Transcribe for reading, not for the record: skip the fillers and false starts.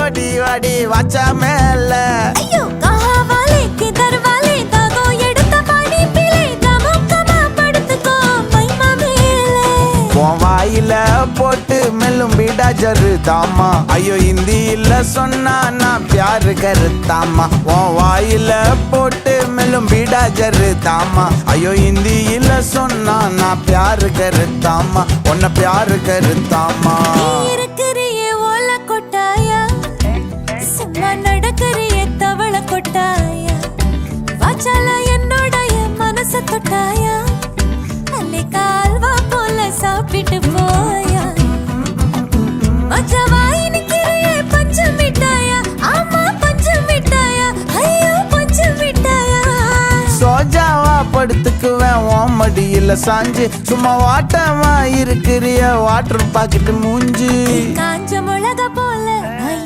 ஓடி வாடி வாச்சா மேல ஐயோ கஹாவாலே கிதர்வாலே தாகோ எடுத்த பாடி பிளே கமக்கமா படுத்துக்கோ மைமா மேலே உன் வாயில போட்டு மெல்லும் பீடா ஜரு தாமா ஐயோ ஹிந்தியில சொன்னா நான் பியாரு கருத்தாமா உன் வாயில போட்டு மெல்லும் பீடா ஜரு தாமா ஐயோ ஹிந்தியில சொன்னா நான் பியாரு கருத்தாமா உன்னை பியாரு கருத்தாமா நீ இருக்கிறியே ஓல கொட்டாயா சும்மா நடக்கறியே தவள கொட்டாயா வாச்சால என்னோடைய மனச தொட்டாயா அல்லே கால்வா போல சாப்பிட்டு போயா மச்சவா இனிக்கிறியே பஞ்சு மிட்டாயா ஆமா பஞ்சு மிட்டாயா ஐயோ பஞ்சு மிட்டாயா சோஜாவா படுத்துக்குவேன் உன் மடியில சாஞ்சு சும்மா வாட்டமா இருக்கிறிய வாட்டர் பாக்கெட்டு மூஞ்சி காஞ்ச